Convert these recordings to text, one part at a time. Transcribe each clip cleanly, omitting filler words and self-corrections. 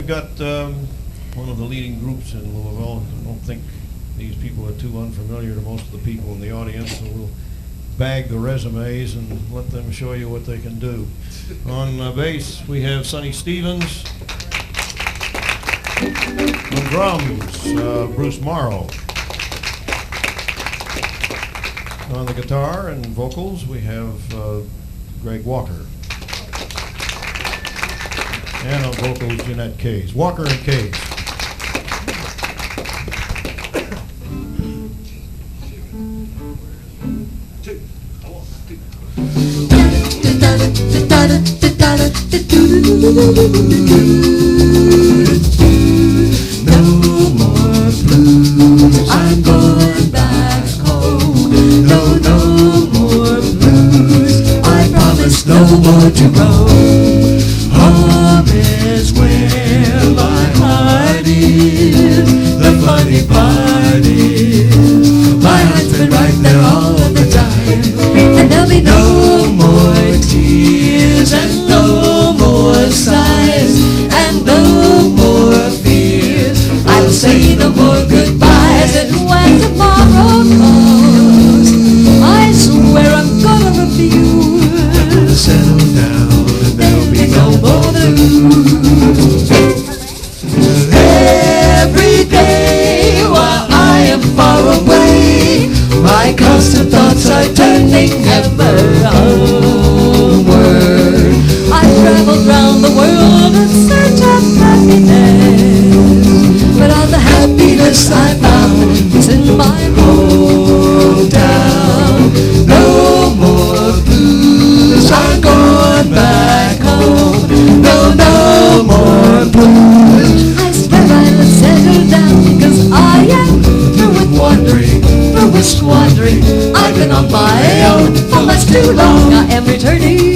We got one of the leading groups in Louisville. I don't think these people are too unfamiliar to most of the people in the audience, so we'll bag the resumes and let them show you what they can do. On bass, we have Sonny Stephens. On drums, Bruce Morrow. On the guitar and vocals, we have Greg Walker. And on vocals, Jeanette Kayes. Walker and Kayes. No more blues, I'm going back home. No, no more blues, I promise no more to roam. Home is where my heart is, the funny part is, my heart's been right there all the time. And there'll be no more tears and no more sighs and no more fears. I'll say no more goodbyes, and when tomorrow comes, I swear I'm gonna refuse. Settle down, and there'll be no more blues. Every day while I am far away, my constant thoughts are turning ever homeward. I've traveled round the world in search of happiness, but all the happiness I found is in my hometown. No more blues, I'm going back home. No, no more blues, I swear I'll settle down, 'cause I am through with wandering, through with squandering. I've been on my own for much too long. I am returning,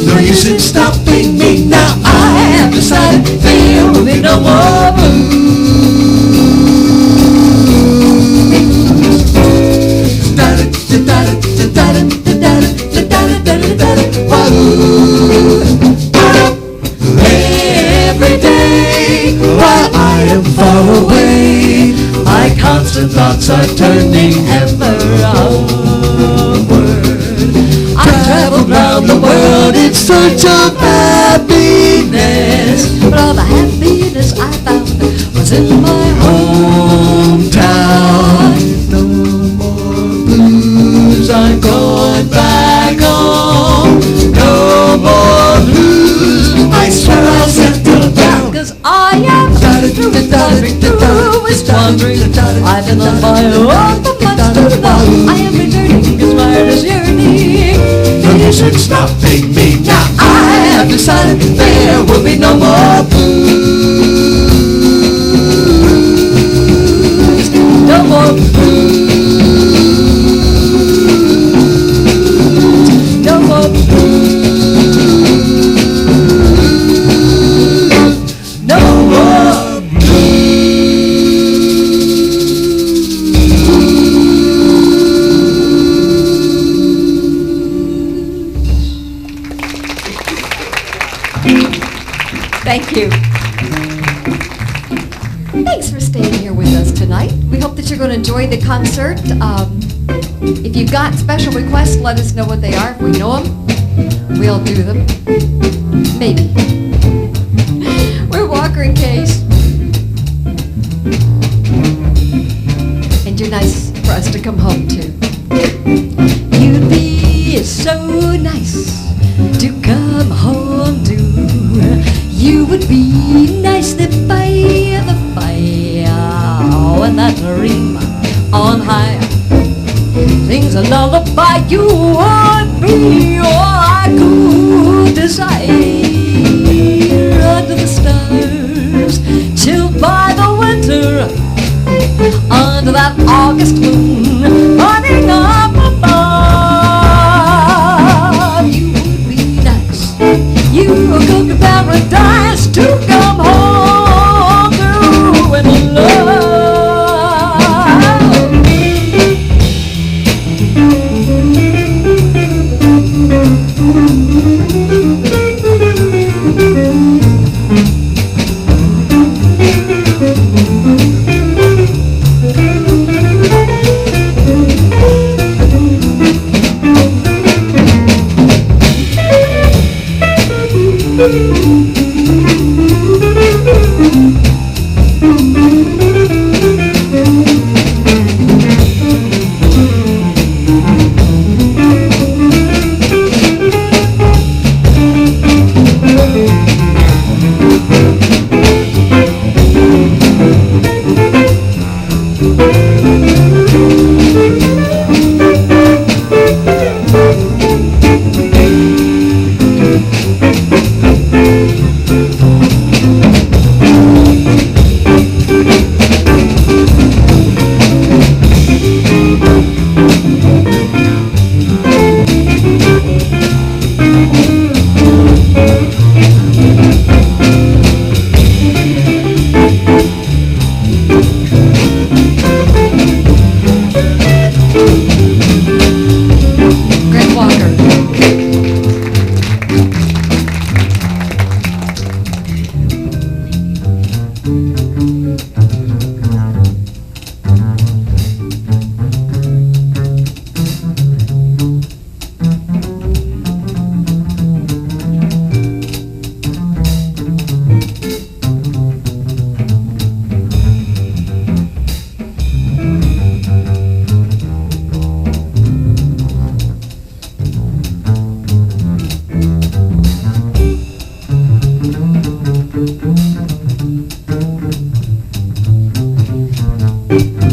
no use in stopping me now. I have decided there will be no more blues. Every day while I am far away, my constant thoughts are turning ever onward. I've traveled round the world in search of happiness, but all the happiness I found was in my hometown. No more blues, I'm going back home. No more blues, I swear I'll settle down, 'cause I am through with wandering, through with wandering. I've been on my own for much too long. I am returning, 'cause my heart is yearning. No use in stopping me now. I have decided there will be no more blues. No more blues. No more blues. No more Thank you. Thanks for staying here with us tonight. We hope that you're going to enjoy the concert. If you've got special requests, let us know what they are. If we know them, we'll do them. Maybe. We're Walker and Kayes. And you're nice for us to come home to. You'd be so nice to come home to. You would be nice there by the fire, when that dream on high sings a lullaby. You would be all I could desire. Under the stars, chilled by the winter, under that August moon, running up above. You would be nice, you would go to paradise to come home to in love.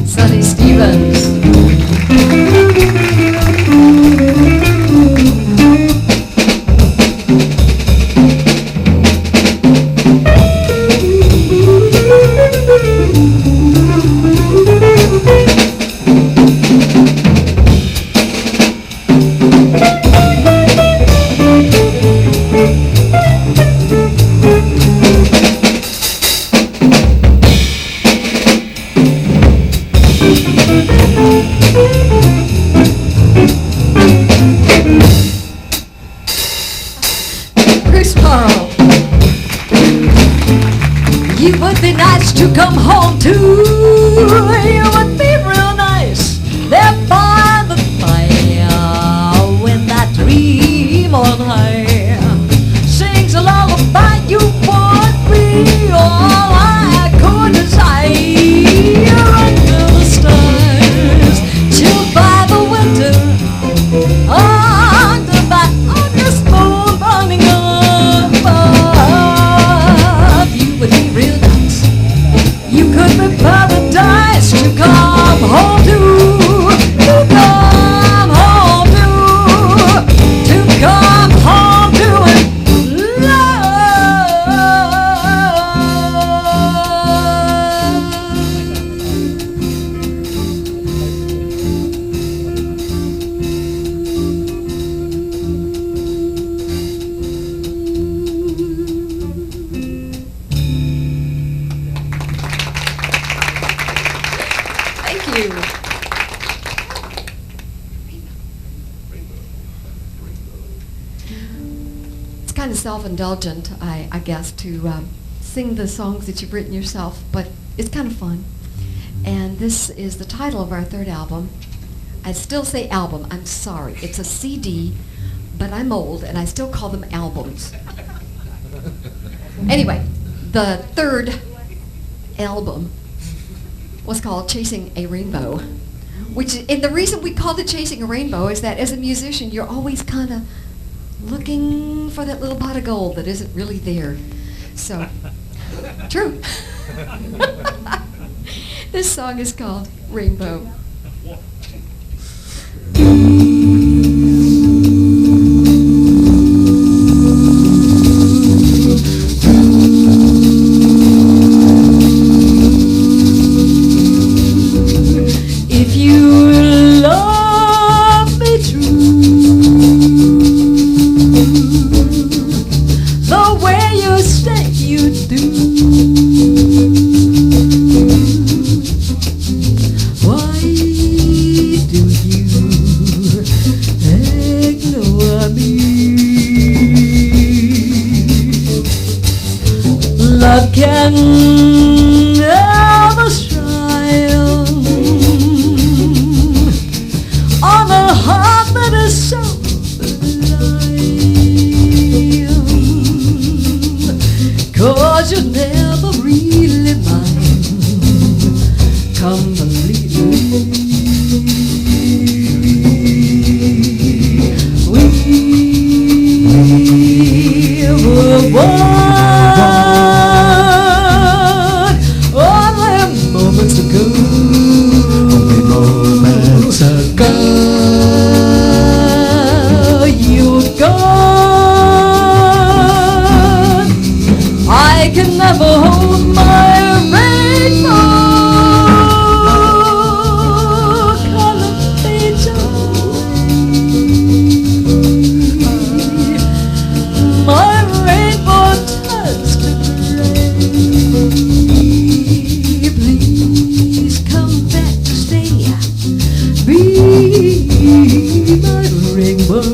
Sonny Stephens. Morrow. You would be nice to come home to. You would be real nice there by the fire when that dream on high sings a lullaby. You would be all I could desire under the stars, chilled by the winter. Under my August moon burning above, you would be real nice. You could be paradise to come home to come home to come home to and Thank you. It's kind of self-indulgent, I guess, to sing the songs that you've written yourself, but it's kind of fun. And this is the title of our third album. I still say album, I'm sorry. It's a CD, but I'm old and I still call them albums. Anyway, the third album was called Chasing a Rainbow, and the reason we called it Chasing a Rainbow is that as a musician, you're always kind of looking for that little pot of gold that isn't really there. So, true. This song is called Rainbow. If you love me true, the way you say you do, why do you ignore me? Love can never shine on a heart that is so blind. 'cause you're never really mine completely. We were one only moments ago. Only moments ago. You're gone. I can never hold my rainbow color fades away. My rainbow turns to gray. Please come back to stay. Be my rainbow.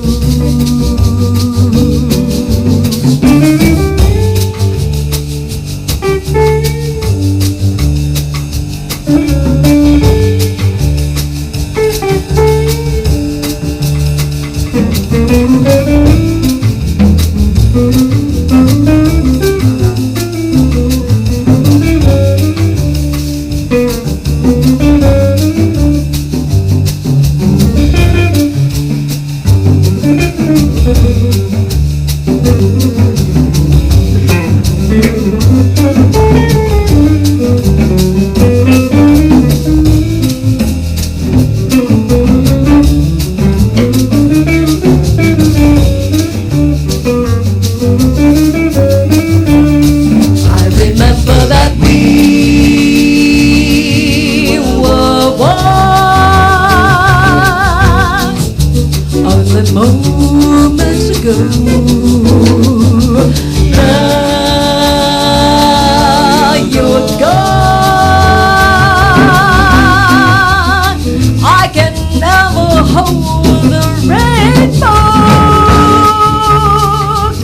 Moments ago, now you're gone. I can never hold the rainbow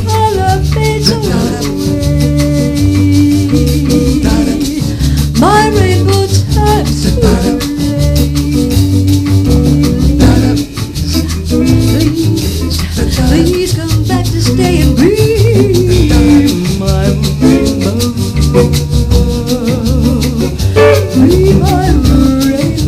color fades away. My rainbow turns to gray. Please come back to stay and be my rainbow. Be my rainbow.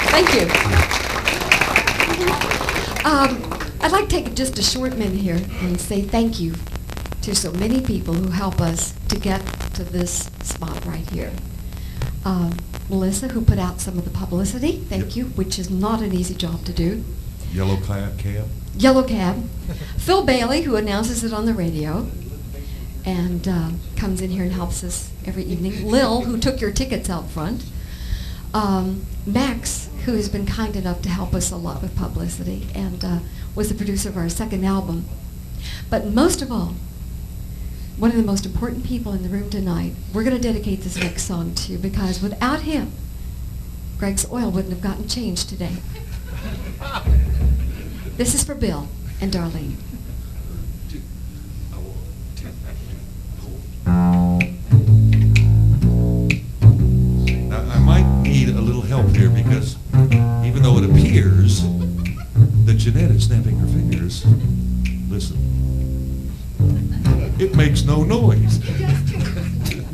Thank you. I'd like to take just a short minute here and say thank you to so many people who help us to get to this spot right here. Melissa, who put out some of the publicity, thank you, which is not an easy job to do. Yellow cab. Yellow Cab. Phil Bailey, who announces it on the radio and comes in here and helps us every evening. Lil, who took your tickets out front. Max, who has been kind enough to help us a lot with publicity and was the producer of our second album. But most of all, one of the most important people in the room tonight, we're going to dedicate this next song to, because without him, Greg's oil wouldn't have gotten changed today. This is for Bill and Darlene. Now, I might need a little help here because even though it appears that Jeanette is snapping her fingers, listen, it makes no noise.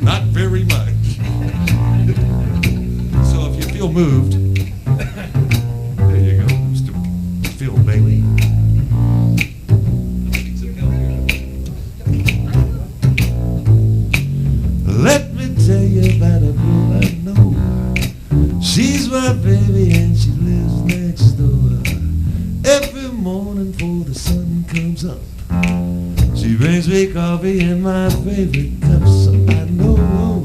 Not very much. So if you feel moved, there you go, Mr. Phil Bailey. morning before the sun comes up. She brings me coffee in my favorite cup, so I know,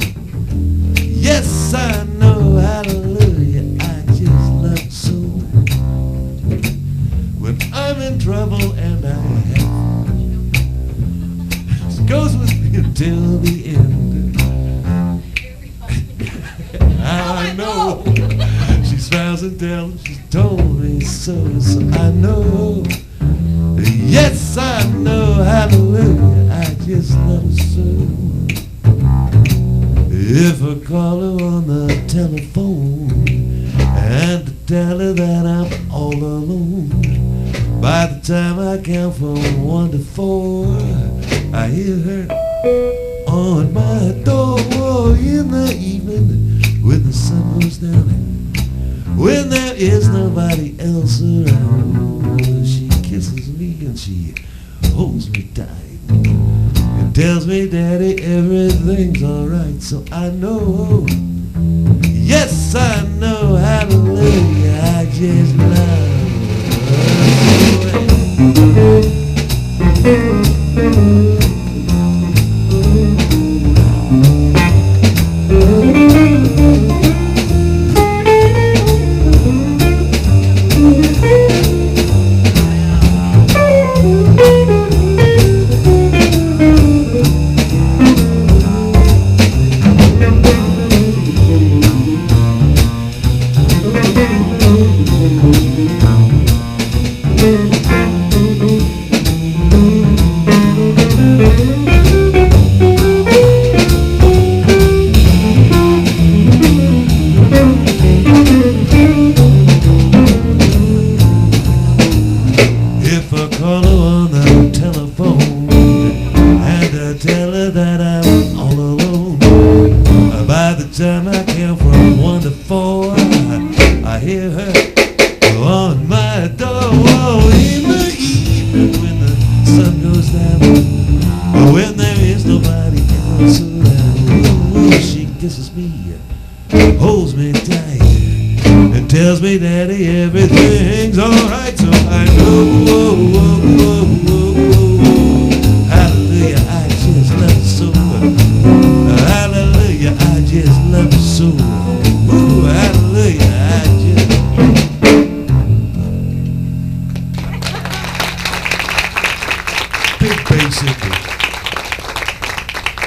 yes I know, hallelujah, I just love her so. When I'm in trouble and I have, she goes with me until the end. I know, she smiles and tells me she told me so, so I know. Yes, I know, hallelujah, I just love her so. If I call her on the telephone and to tell her that I'm all alone, by the time I count from 1 to 4, I hear her on my door in the evening when the sun goes down and when there is nobody else around. She kisses me and she holds me tight and tells me, Daddy, everything's alright. So I know, yes I know, hallelujah, I just love her.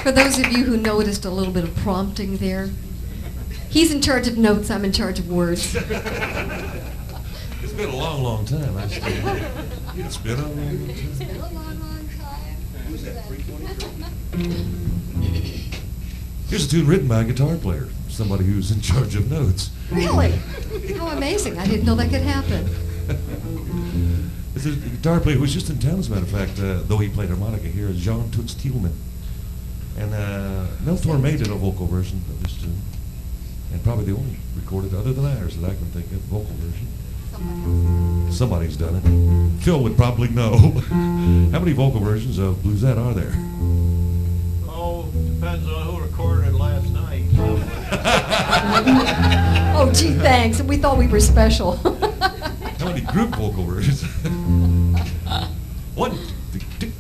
For those of you who noticed a little bit of prompting there, he's in charge of notes, I'm in charge of words. It's been a long, long time. It's been a long, long time. It's been a long, long time. Who's that, 323? Here's a tune written by a guitar player, somebody who's in charge of notes. Really? How amazing. I didn't know that could happen. It's a guitar player who was just in town, as a matter of fact, though he played harmonica here, is Jean Toots Thielman. And Mel Thor made it a vocal version of this tune. And probably the only recorded, other than ours, that I can think of, vocal version. Somebody's done it. Phil would probably know. How many vocal versions of Luzette are there? Oh, depends on who recorded it last night. Oh, gee, thanks. We thought we were special. How many group vocal versions? 1, 2, 2.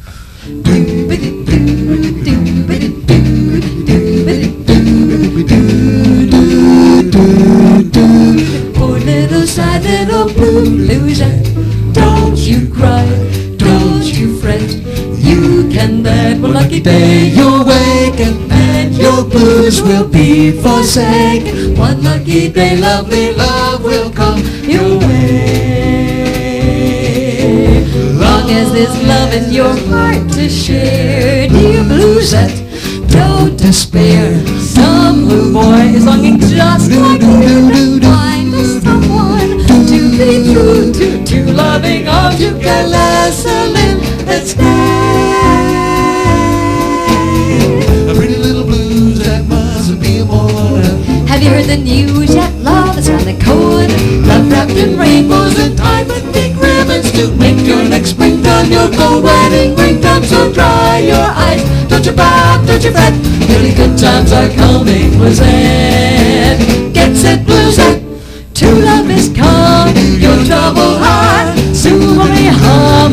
Poor little sad little blue Luzette, don't you cry, don't you fret. You can bet one lucky day you'll wake and your blues will be forsaken. One lucky day lovely love will come your way. Long as there's love in your heart to share, dear Luzette, Don't despair. some blue boy is longing just like you to find someone to be true to loving arms you can nestle in and stay. A pretty little blues that must be a boy. Have you heard the news yet? Love is around the corner. Love wrapped in rainbows and tied with big ribbons to make your next springtime your gold wedding ring. Time so dry your eyes, don't you pout, don't you fret. Really good times are coming, Luzette. Get set, Luzette. True love is come, your troubled heart soon will be home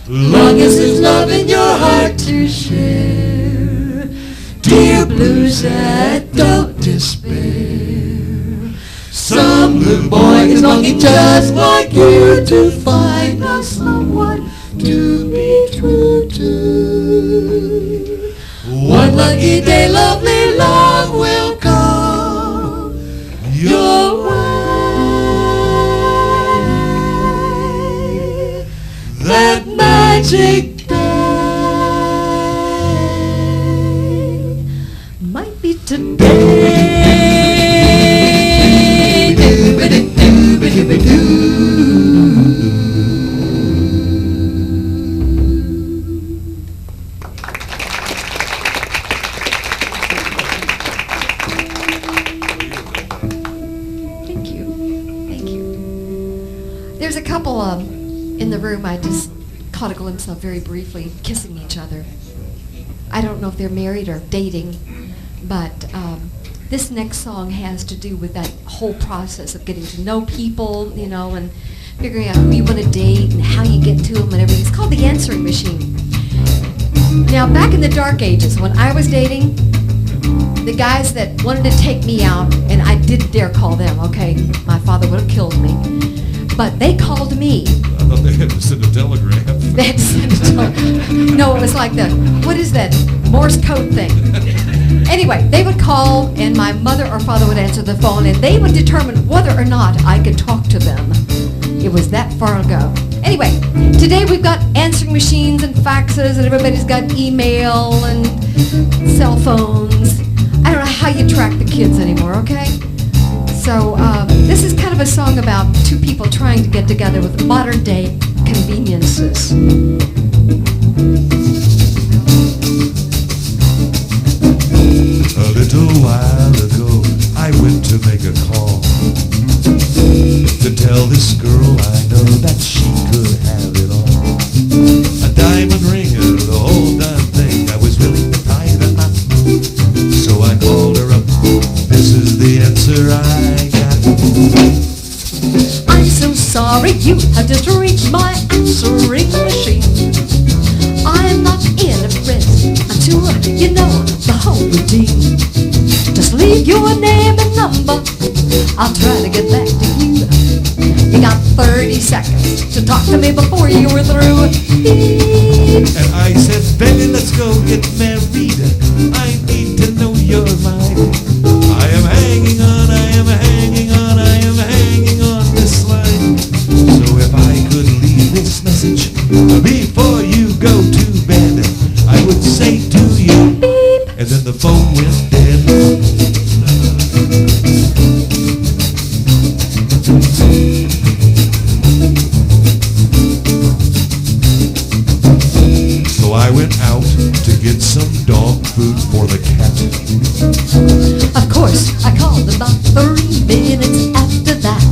long as there's love in your heart to share. Dear Luzette, don't despair. Some little boy is longing just like you to find a someone to be true to. One lucky day, lovely love will come your way. That magic day might be today. Thank you. Thank you. There's a couple in the room I just caught a glimpse of very briefly kissing each other. I don't know if they're married or dating, but this next song has to do with that whole process of getting to know people, you know, and figuring out who you want to date and how you get to them and everything. It's called The Answering Machine. Now, back in the dark ages, when I was dating, the guys that wanted to take me out, and I didn't dare call them, okay? My father would have killed me. But they called me. I thought they had to send a telegram. They had to send a telegram. No, it was like the, what is that, Morse code thing. Anyway, they would call, and my mother or father would answer the phone, and they would determine whether or not I could talk to them. It was that far ago. Anyway, today we've got answering machines and faxes, and everybody's got email and cell phones. I don't know how you track the kids anymore, okay? So this is kind of a song about two people trying to get together with modern day conveniences. A little while ago, I went to make a call to tell this girl I know that she could have it all. A diamond ring and the whole darn thing. I was willing to tie the knot. So I called her up. This is the answer I got. I'm so sorry you have just reached my answering machine. I'm not in a press until you know the whole routine. Just leave your name and number, I'll try to get back to you. You got 30 seconds to talk to me before you were through. And I said, baby, let's go get married. I need to know your mind. I am hanging on, I am hanging on, I am hanging on this line. So if I could leave this message before you go to bed, I would say to you, beep. And then the phone went dead. So I went out to get some dog food for the cat. Of course, I called about 3 minutes after that.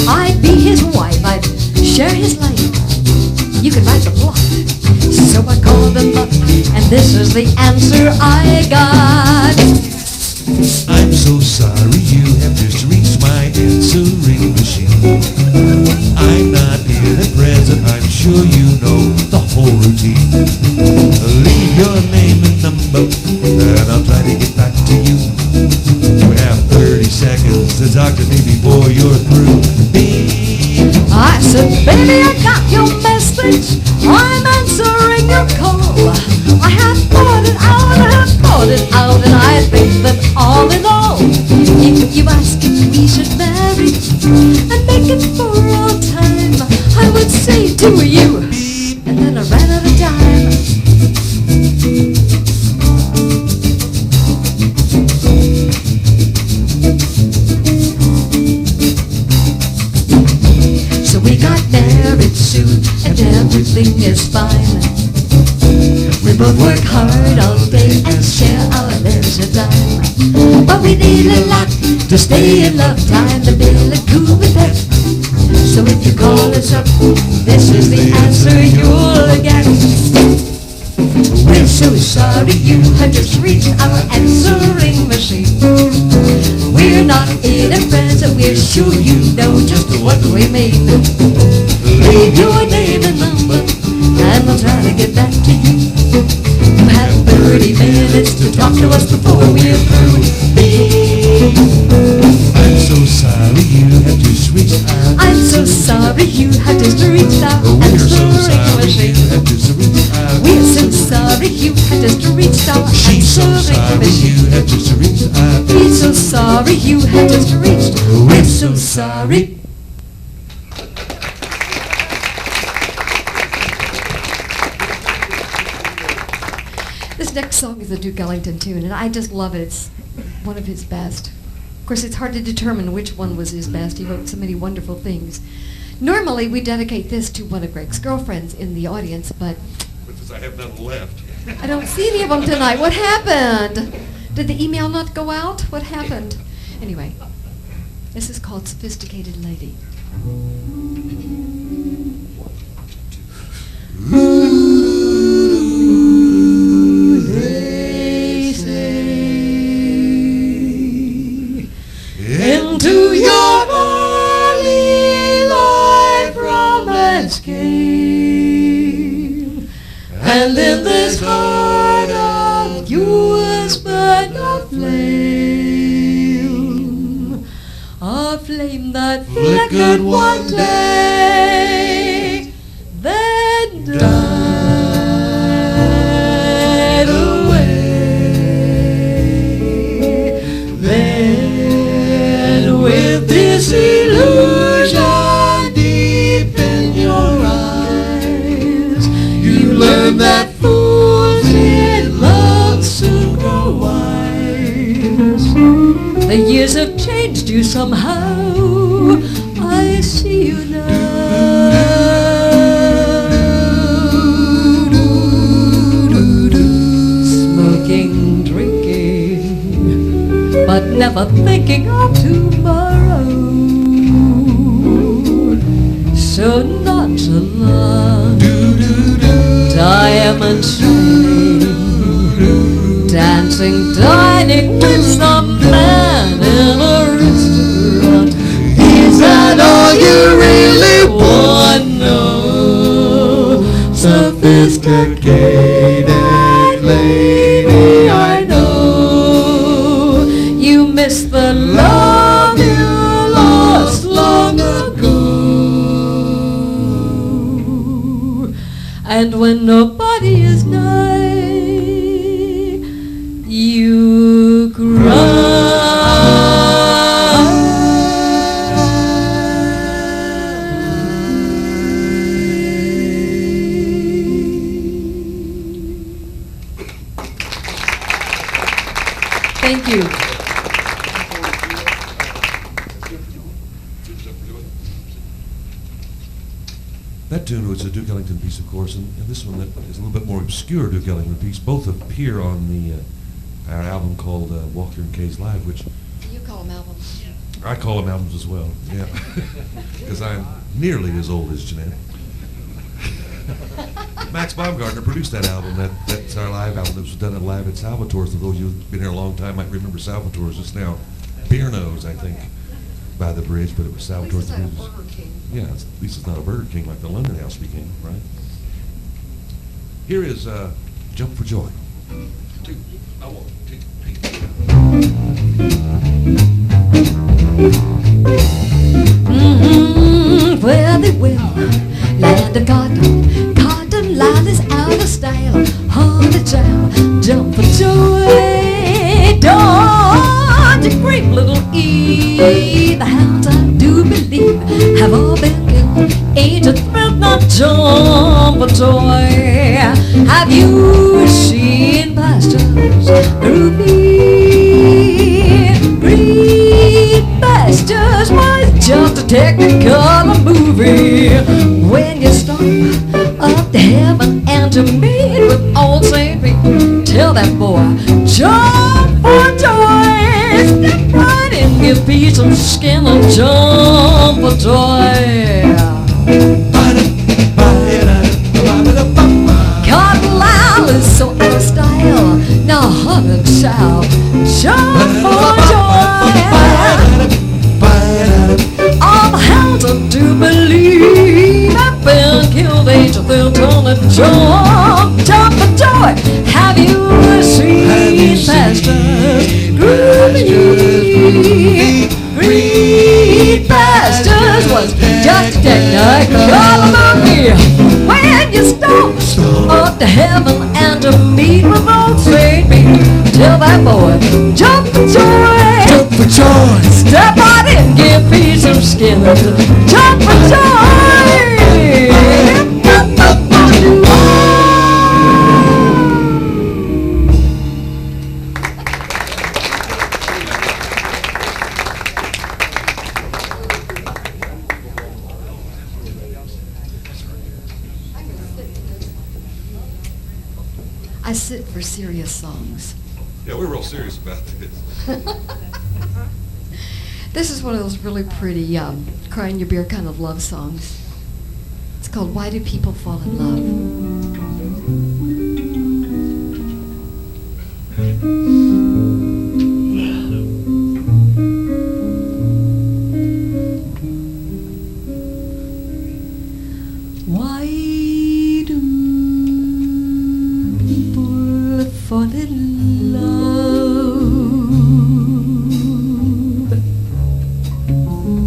I'd be his wife, I'd share his life. You can write the plot. So I called him up, and this is the answer I got. I'm so sorry you have just reached my answering machine. I'm not in at present, I'm sure you know the whole routine. Leave your name and number, and I'll try to get back to you. You have 30 seconds to talk to me before you're through. Beep. I said, baby, I got your message. I'm answering your call. I have thought it out, and I think that all in all, if you ask if we should marry and make it for all time, I would say to you, and then I ran out of time. So we got married soon, and everything is fine. We both work hard all day and share our leisure time. But we need a lot to stay in love time to build a cool pet. So if you call us up, this is the answer you'll get. We're so sorry you have just reached our answering machine. We're not in a friends, and we're sure you know just what we mean. Leave your name and number, and just reached out. We're so sorry you had just reached out. She's so sorry you had just reached out. We're so sorry you had just reached. We're so sorry. This next song is a Duke Ellington tune, and I just love it. It's one of his best. Of course, it's hard to determine which one was his best. He wrote so many wonderful things. Normally, we dedicate this to one of Greg's girlfriends in the audience, but Because I have none left. I don't see any of them tonight. What happened? Did the email not go out? What happened? Anyway, this is called Sophisticated Lady. They say into your early life romance came, and in this heart of yours burned a flame that flickered one day, then died away. Then with disillusion deep in your eyes, you learn that fools in love soon grow wise. The years have changed you somehow. I see you now. Smoking, drinking, but never thinking of tomorrow. So nonchalant, diamond shining, dancing, dining with some man in a restaurant. Is that all you really want? No. Sophisticated lady, I know you miss the love you lost long ago. And when nobody is nigh, you cry. Thank you. That tune was a Duke Ellington piece, of course, and this one that is a little bit more obscure Duke Ellington piece. Both appear on the our album called Walker and Kayes Live, which You call them albums. I call them albums as well. Yeah, because I'm nearly as old as Jeanette. Max Baumgartner produced that album. That's our live album that was done at Live at Salvatore's. Those of you who've been here a long time might remember Salvatore's. It's now Beerno's, I think, by the bridge, but it was Salvatore's. Yeah, at least it's not a Burger King like the London House became, right? Here is Jump for Joy. Two, I want two, three. Where they will, land of cotton, cotton line is out of style. Honey child, jump for joy. Don't you creep, little E. The hounds I do believe have all been killed. Ain't you thrilled, not jump for joy. Have you seen pastures through green pastures? Why, it's just a technicolor movie. When you stop up to heaven and to meet with old St. Pete, tell that boy, jump for joy. Step right in, give peace of skin and jump for joy. Cotton Lyle is so out of style. Now honey child, jump for joy. All the hounds I do believe have been killed. Ain't you feel gonna jump for joy? Have you seen pastures green pastures was just a technicolor movie. When you stop to heaven and to meet with old Saint Pete. Tell that boy, jump for joy. Jump for joy. Step on in, give Pete some skin. Jump for joy. I sit for serious songs. Yeah, we're real serious about this. This is one of those really pretty cry in your beer kind of love songs. It's called Why Do People Fall in Love? Why do people fall in love?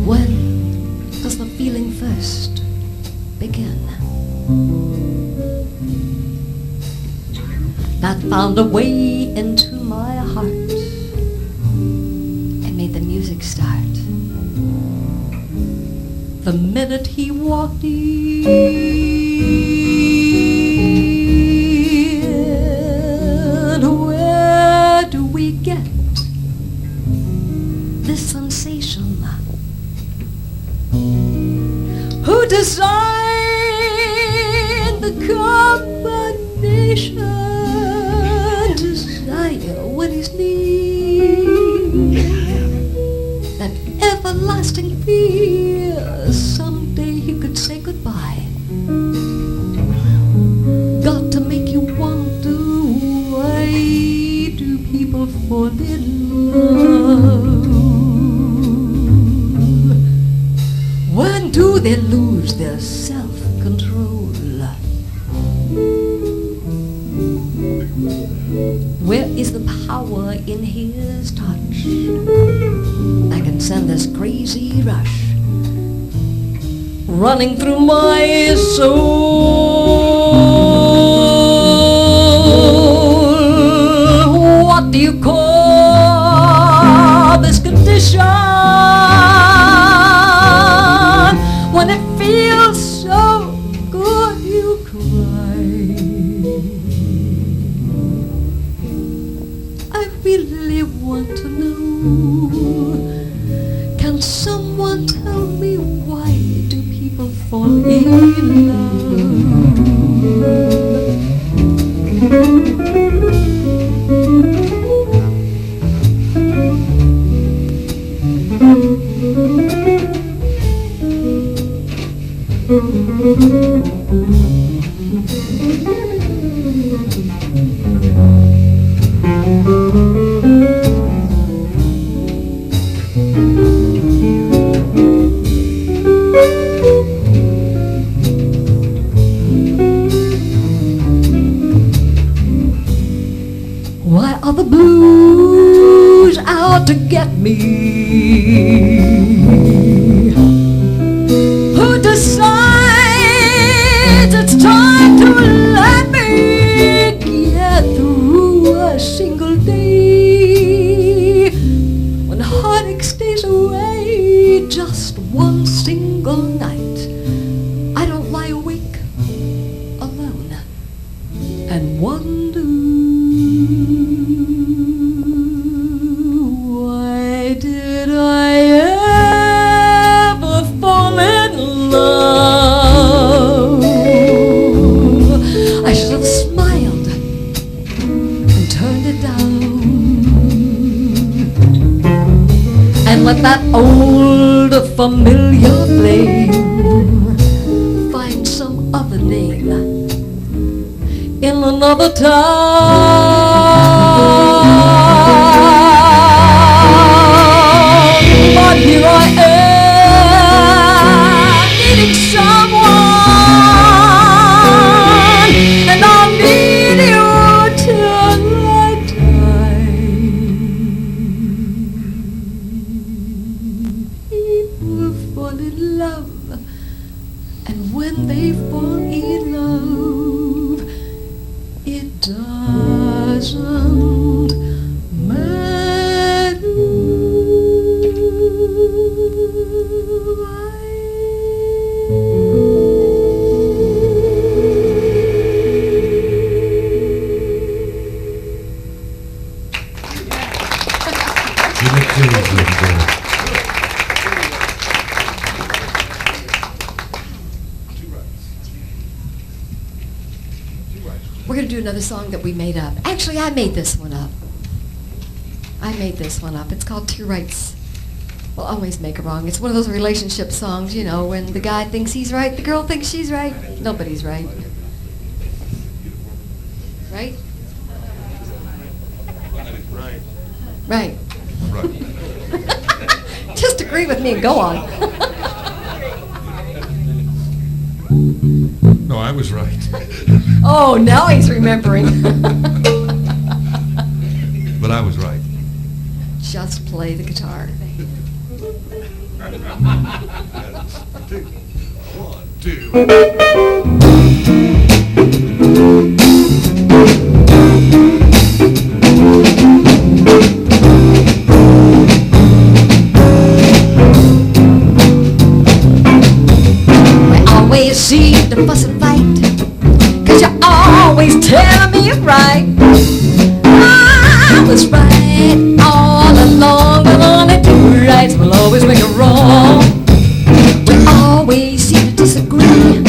When does the feeling first begin? That found a way into my heart and made the music start. The minute he walked in, where do we get this sensation? Who designed the combination? Desire when he's near, that everlasting fear someday he could say goodbye. Got to make you wonder, why do people fall in love? When do they lose their self-control? Where is the power in his touch that can send this crazy rush running through my soul? What do you call this condition when it feels so good you cry? I really want to know, can someone tell me why do people fall in Why are the blues out to get me? Who decides it's time to let me get through a single day? When heartache stays away just one single night, I don't lie awake alone and wonder, why did I ever fall in love? I should have smiled and turned it down and let that old familiar flame find some other name in another town. But here I am, needing someone, and I'll need you till I die. People fall in love, and when they fall in love, We're going to do another song that we made up. Actually, I made this one up. It's called Two Rights Will Always Make a Wrong. It's one of those relationship songs, you know, when the guy thinks he's right, the girl thinks she's right. Nobody's right. Right? Right. Just agree with me and go on. No, I was right. Oh, now he's remembering. But I was right. Just play the guitar. One, two. Always seem to fuss and fight, 'cause you always tell me you're right. I was right all along, but only two rights will always make a wrong. We always seem to disagree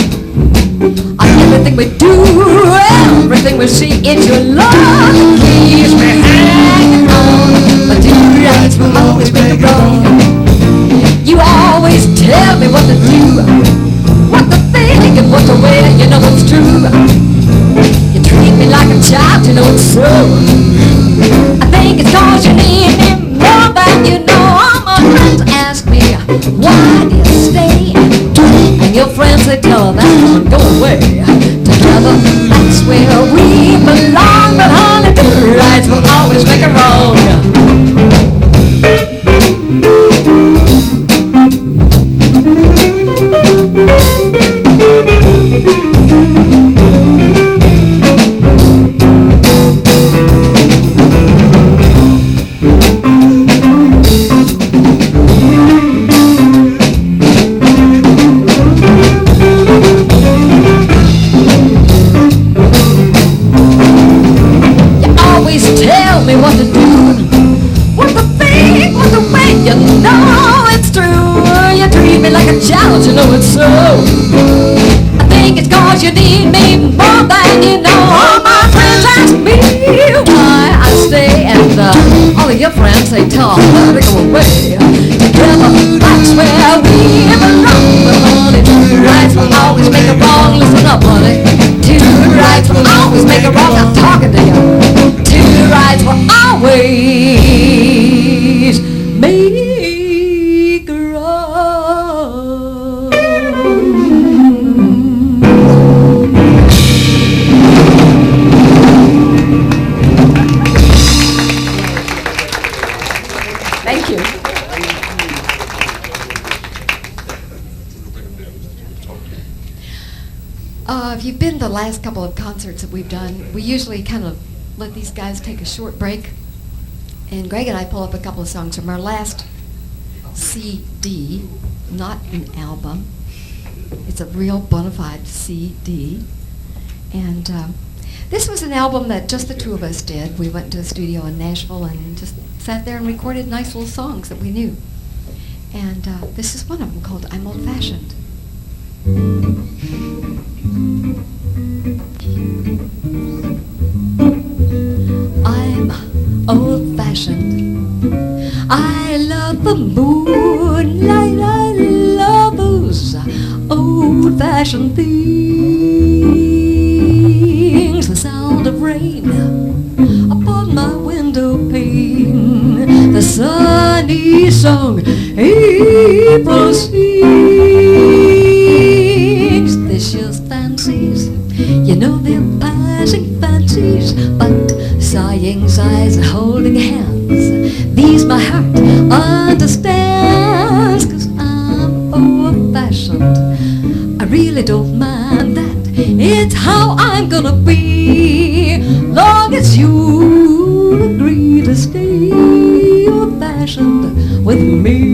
on everything we do, everything we see. It's your love that keeps me hanging on, but two rights will always make a wrong. You always tell me what to do, what to think and what to wear, you know it's true. You treat me like a child, you know it's so. I think it's 'cause you need me more than you know. All my friends ask me, why do you stay? And your friends, they tell her that won't go away. Together, that's where we belong. But honey, two rights will always make a wrong. Tell me what to do, what to think, what to wear, you know it's true. You treat me like a child, you know it's so. I think it's 'cause you need me more than you know. All my friends ask me why I stay, and all of your friends, they tell her to go away. Together, that's where we belong. But only two rights will always make a wrong. Listen up, honey. Two rights will always make a wrong. I'm talking to you. Two rights will always make a wrong. Thank you. If you've been to the last couple of concerts that we've done, we usually kind of let these guys take a short break. And Greg and I pull up a couple of songs from our last CD, not an album. It's a real bona fide CD. And this was an album that just the two of us did. We went to a studio in Nashville and just sat there and recorded nice little songs that we knew. And this is one of them called I'm Old Fashioned. I'm old-fashioned. I love the moonlight. I love those old-fashioned things. The sound of rain upon my window pane. The sunny song April sings. This year's fancies, you know they're passing fancies, but sighing sighs and holding hands, these my heart understands. 'Cause I'm old-fashioned, I really don't mind that. It's how I'm gonna be, long as you agree to stay old-fashioned with me.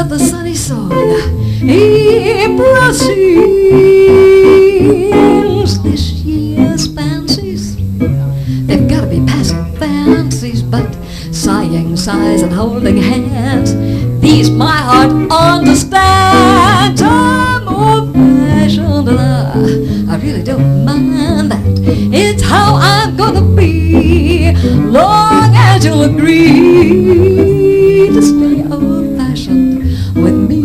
of the sunny song. April sings this year's fancies. They've got to be passing fancies, but sighing sighs and holding hands, these my heart understands. I'm old-fashioned and I really don't mind that. It's how I'm gonna be, long as you'll agree to stay old-fashioned with me.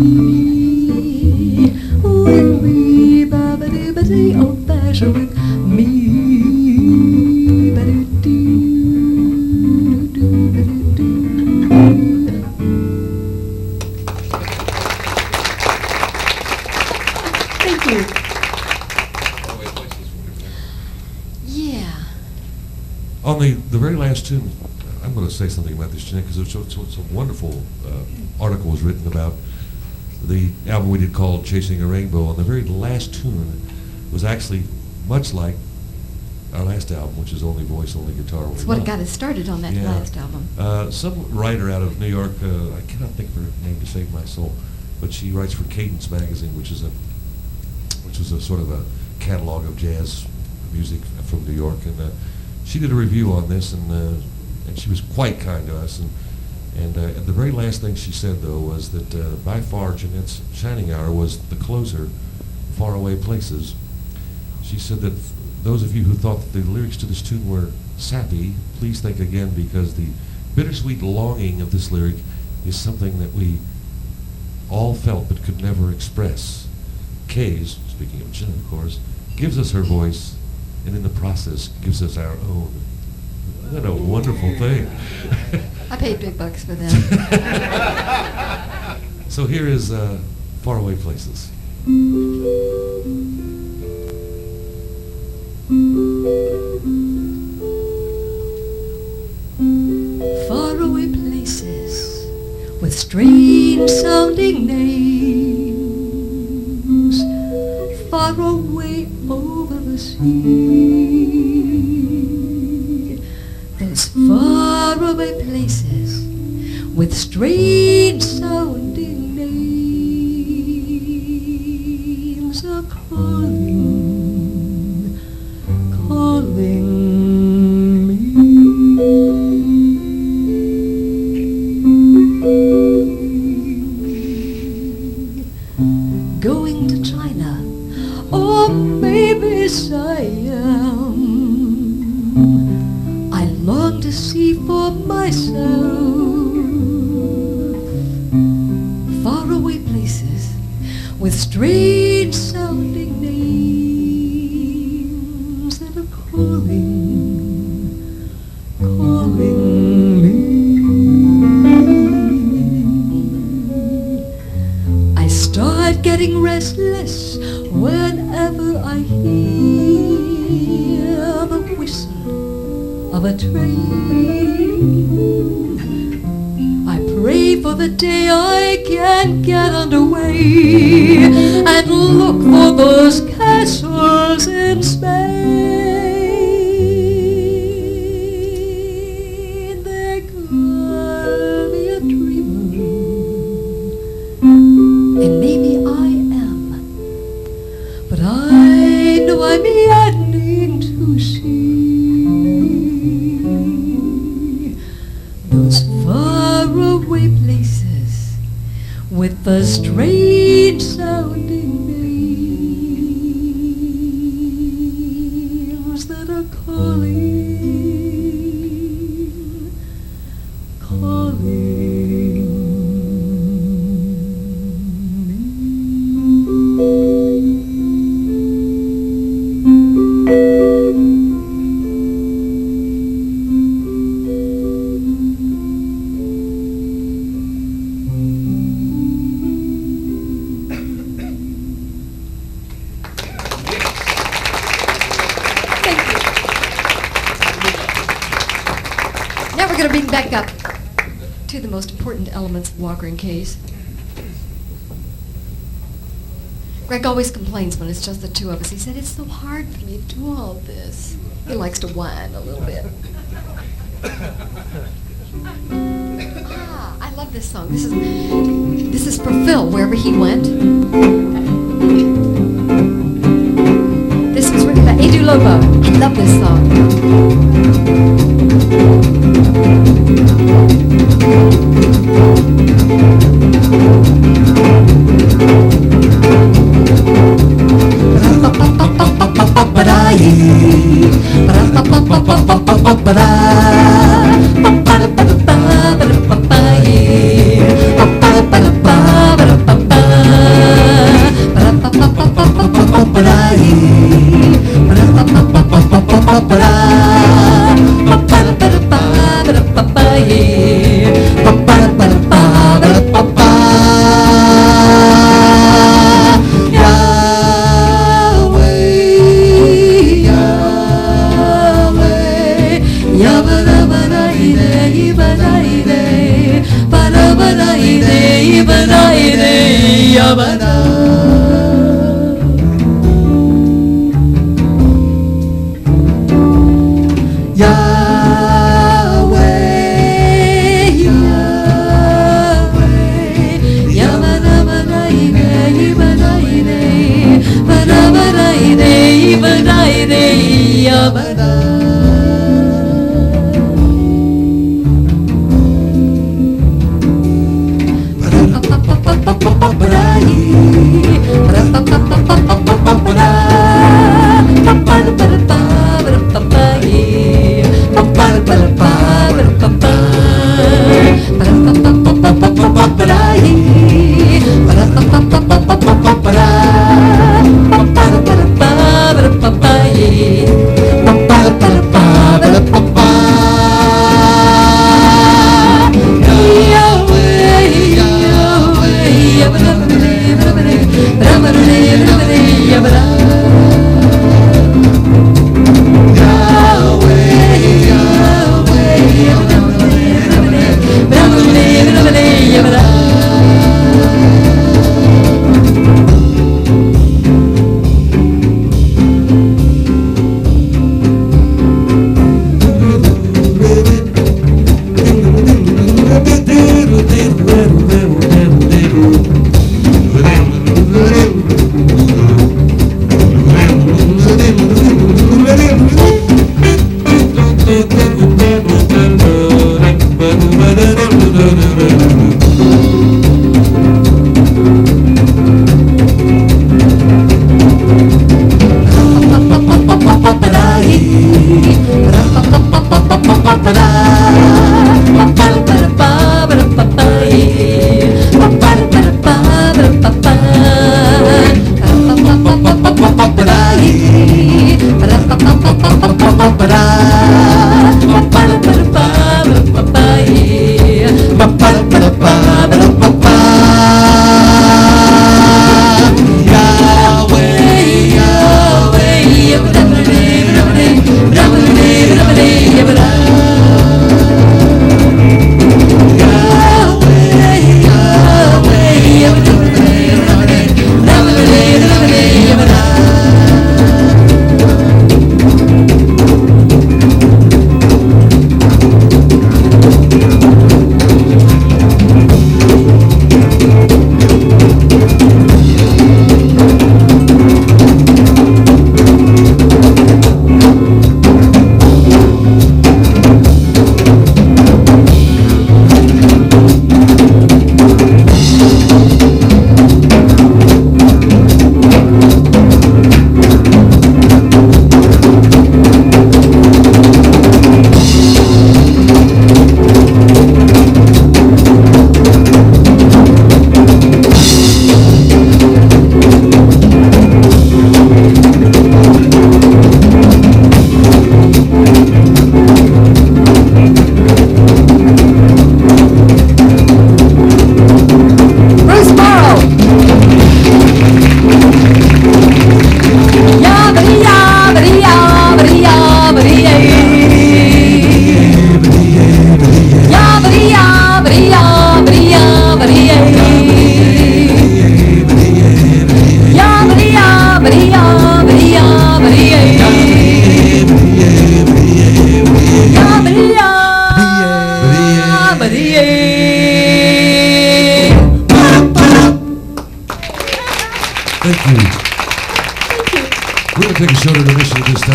With me, ba-ba-dee-ba-dee, old-fashioned with me. Thank you. Yeah. On the very last tune, I'm going to say something about this, Jeanette, because it's a wonderful article was written about the album we did called Chasing a Rainbow. And the very last tune was actually much like our last album, which is only voice, only guitar. That's what got us started on that Yeah. last album. Some writer out of New York, I cannot think of her name to save my soul, but she writes for Cadence Magazine, which is a sort of a catalog of jazz music from New York, and she did a review on this, and she was quite kind to us. And the very last thing she said, though, was that by far Jeanette's shining hour was the closer, Faraway Places. She said that those of you who thought that the lyrics to this tune were sappy, please think again, because the bittersweet longing of this lyric is something that we all felt but could never express. Kayes, speaking of Jeanette, of course, gives us her voice, and in the process gives us our own. Isn't that a wonderful thing? I paid big bucks for that. So here is Faraway Places. Faraway places with strange sounding names, far away over the sea. Those faraway places with strange sounding names are calling, calling me. Going to China, or maybe Siam, I long to see for myself. Faraway places with strange sounding names that are calling, calling me. I start getting restless whenever I hear the whistle of a train. I pray for the day I can get underway and look for those castles in Spain. They call me a dreamer, and maybe I am, but I know I'm yearning to see those faraway places with the strange sounding names that are calling, calling Now we're going to bring back up to the most important elements of Walker and Kayes. Greg always complains when it's just the two of us. He said, it's so hard for me to do all this. He likes to whine a little bit. I love this song. This This is for Phil, wherever he went. This was written by Edu Lobo. I love this song.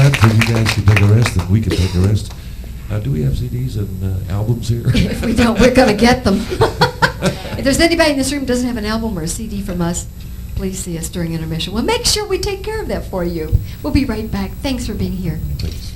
time till you guys can take a rest and we can take a rest. Do we have CDs and albums here? If we don't, we're going to get them. If there's anybody in this room who doesn't have an album or a CD from us, please see us during intermission. We'll make sure we take care of that for you. We'll be right back. Thanks for being here. Thanks.